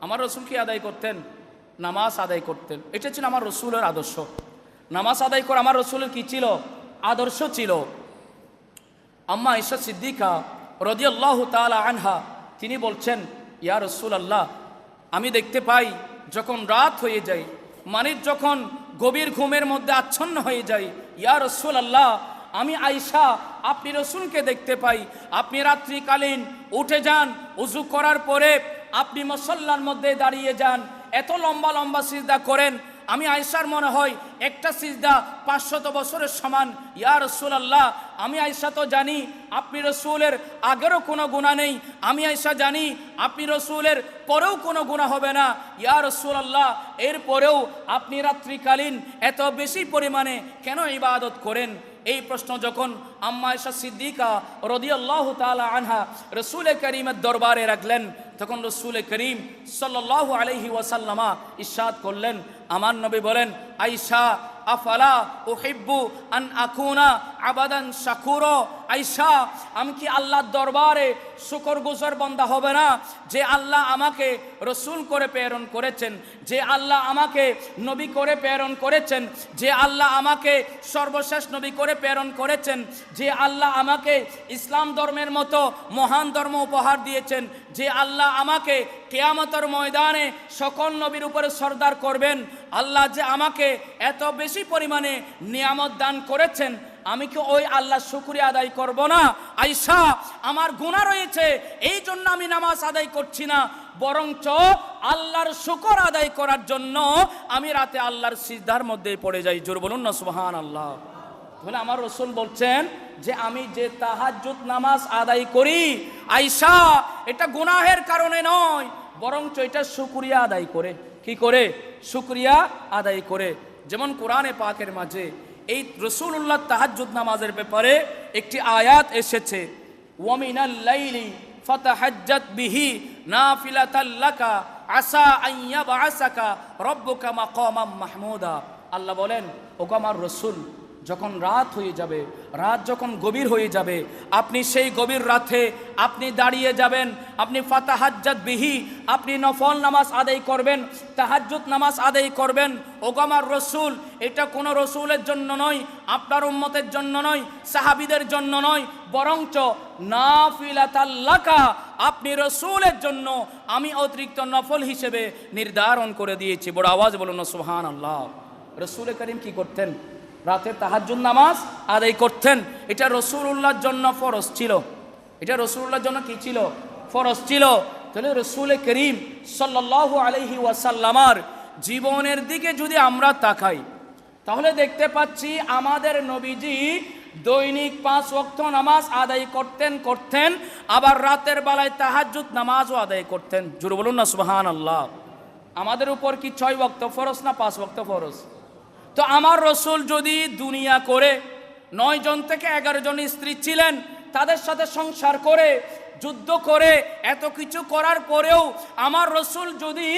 আমার রসুল কি আদায় করতেন? নামাজ আদায় করতেন। এটা ছিল আমার রসুলের আদর্শ। নামাজ আদায় করে আমার রসুলের কি ছিল? আদর্শ ছিল। আম্মা আয়েশা সিদ্দিকা রাদিয়াল্লাহু তাআলা আনহা তিনি বলছেন, ইয়া রাসূলুল্লাহ, আমি দেখতে পাই যখন রাত হয়ে যায়, মানিক যখন গভীর ঘুমের মধ্যে আচ্ছন্ন হয়ে যায়, ইয়া রাসূলুল্লাহ, আমি আয়েশা আপনি রসুলকে দেখতে পাই আপনি রাত্রিকালীন উঠে যান, উযু করার পরে আপনি মুসল্লার মধ্যে দাঁড়িয়ে যান, এত লম্বা লম্বা সিজদা করেন, আমি আয়েশার মনে হয় একটা সিজদা 500 বছরের সমান। ইয়া রাসূলুল্লাহ, আমি আয়েশা তো জানি আপনি রসুলের আগেরও কোনো গুনাহ নেই, আমি আয়েশা জানি আপনি রসুলের পরেও কোনো গুনাহ হবে না। ইয়া রাসূলুল্লাহ, এরপরেও আপনি রাত্রিকালীন এত বেশি পরিমাণে কেন ইবাদত করেন? এই প্রশ্ন যখন আম্মা আয়েশা সিদ্দিকা রাদিয়াল্লাহু তাআলা আনহা রসুল করিমের দরবারে রাখলেন, তখন রসুল করিম সাল্লাল্লাহু আলাইহি ওয়াসাল্লামা ইরশাদ করলেন, আমার নবী বলেন, আয়েশা আফালা উহিব্বু আন আকুনা আবাদান শাকুরা, আয়েশা আমি কি আল্লাহর দরবারে শুকরগুজার বান্দা হবে না? যে আল্লাহ আমাকে রসুল করে প্রেরণ করেছেন, যে আল্লাহ আমাকে নবী করে প্রেরণ করেছেন, যে আল্লাহ আমাকে সর্বশেষ নবী করে প্রেরণ করেছেন, যে আল্লাহ আমাকে ইসলাম ধর্মের মতো মহান ধর্ম উপহার দিয়েছেন, যে আল্লাহ আমাকে কিয়ামতের ময়দানে সকল নবীর উপরে সরদার করবেন, আল্লাহ যে আমাকে এত বেশি পরিমাণে নিয়ামত দান করেছেন, আমি কি ওই আল্লাহর শুকরিয়া আদায় করব না? আয়েশা আমার গুনাহ রয়েছে, এই জন্য আমি নামাজ আদায় করছি না, বরঞ্চ আল্লাহর শুকর আদায় করার জন্য আমি রাতে আল্লাহর সিজদার মধ্যে পড়ে যাই। জোর বলুন না সুবহানাল্লাহ। তাহলে আমার রাসূল বলছেন যে আমি যে তাহাজ্জুদ নামাজ আদায় করি, আয়েশা এটা গুনাহের কারণে নয়, বরঞ্চ এটা শুকরিয়া আদায় করে। কি করে? শুকরিয়া আদায় করে। যেমন কোরআনে পাকের মাঝে এই রাসূলুল্লাহ তাহাজ্জুদ নামাজের ব্যাপারে একটি আয়াত এসেছে, ওয়া মিনাল লাইলি ফাতাহাজ্জাত বিহি নাফিলাতাল লাকা আসা আন ইয়াবআসাকা রাব্বুকা মাকামাম মাহমুদা। আল্লাহ বলেন, ওগো আমার রাসূল, যখন রাত হয়ে যাবে, রাত যখন গভীর হয়ে যাবে, আপনি সেই গভীর রাতে আপনি দাঁড়িয়ে যাবেন, আপনি ফাতাহাজ্জাত বিহি, আপনি নফল নামাজ আদায় করবেন, তাহাজ্জুদ নামাজ আদায় করবেন। ওগো আমার রাসূল, এটা কোনো রাসূলের জন্য নয়, আপনার উম্মতের জন্য নয়, সাহাবীদের জন্য নয়, বরঞ্চ নাফিলাতাল লাকা, আপনি রাসূলের জন্য আমি অতিরিক্ত নফল হিসেবে নির্ধারণ করে দিয়েছি। বড় আওয়াজ বলুন না সুবহানাল্লাহ। রাসূল করিম কি করতেন? রাতে তাহাজ্জুদ নামাজ আদায় করতেন। এটা রাসূলুল্লাহর জন্য ফরজ ছিল। এটা রাসূলুল্লাহর জন্য কি ছিল? ফরজ ছিল। তাহলে রাসূল করিম সাল্লাল্লাহু আলাইহি ওয়াসাল্লামার জীবনের দিকে যদি আমরা তাকাই, তাহলে দেখতে পাচ্ছি আমাদের নবীজি দৈনিক 5 ওয়াক্ত নামাজ আদায় করতেন, আবার রাতের বেলায় তাহাজ্জুদ নামাজও আদায় করতেন। জোরে বলুন না সুবহানাল্লাহ। আমাদের উপর কি 6 ওয়াক্ত ফরজ না 5 ওয়াক্ত ফরজ? তো আমার রাসূল যদি দুনিয়া করে 9 জন থেকে 11 জন স্ত্রী ছিলেন, তাদের সাথে সংসার করে যুদ্ধ করে এত কিছু করার পরেও আমার রাসূল যদি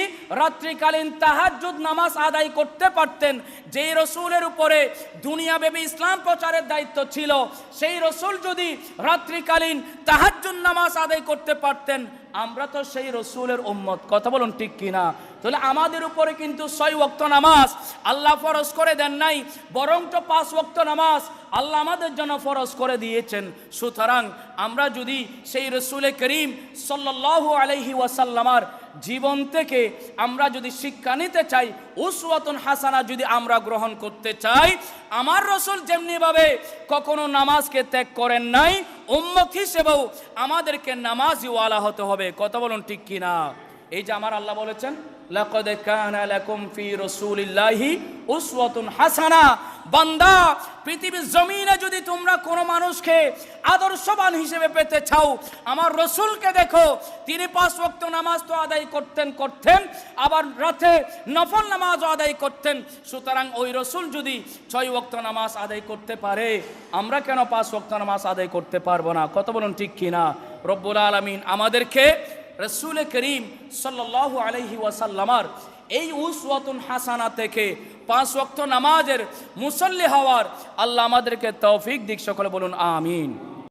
রাত্রিকালীন তাহাজ্জুদ নামাজ আদায় করতে পারতেন, যেই রাসূলের উপরে দুনিয়াব্যাপী ইসলাম প্রচারের দায়িত্ব ছিল, সেই রাসূল যদি রাত্রিকালীন তাহাজ্জুদ নামাজ আদায় করতে পারতেন, আমরা তো সেই রাসূলের উম্মত। কথা বলুন ঠিক কিনা? তাহলে আমাদের উপরে কিন্তু 6 ওয়াক্ত নামাজ আল্লাহ ফরজ করে দেন নাই, বরঞ্চ 5 ওয়াক্ত নামাজ আল্লাহ আমাদের জন্য ফরজ করে দিয়েছেন। সুতরাং আমরা যদি সেই রাসূল করিম সাল্লাল্লাহু আলাইহি ওয়াসাল্লামার জীবন থেকে আমরা যদি শিক্ষা নিতে চাই, উসওয়াতুন হাসানা যদি আমরা গ্রহণ করতে চাই, আমার রাসূল যেমনিভাবে কখনো নামাজকে ত্যাগ করেন নাই, উম্মত হিসেবেও আমাদেরকে নামাজি ওয়ালা হতে হবে। কথা বলুন ঠিক কিনা? এই যে আমার আল্লাহ বলেছেন, লাকাদ কানা লাকুম ফি রাসূলিল্লাহি উসওয়াতুন হাসানা। বান্দা, পৃথিবীর জমিনে যদি তোমরা কোনো মানুষকে আদর্শবান হিসেবে পেতে চাও, আমার রাসূলকে দেখো। তিনি 5 ওয়াক্ত নামাজ তো আদায় করতেন, আবার রাতে নফল নামাজও আদায় করতেন। সুতরাং ওই রাসূল যদি 6 ওয়াক্ত নামাজ আদায় করতে পারে, আমরা কেন 5 ওয়াক্ত নামাজ আদায় করতে পারবো না? কথা বলুন ঠিক কিনা? রব্বুল আলামিন আমাদেরকে রাসূল করিম সাল্লাল্লাহু আলাইহি ওয়াসাল্লামার এই উসওয়াতুন হাসানা থেকে 5 ওয়াক্ত নামাজের মুসল্লি হওয়ার আল্লাহ আমাদেরকে তৌফিক দিক। সকলে বলুন আমিন।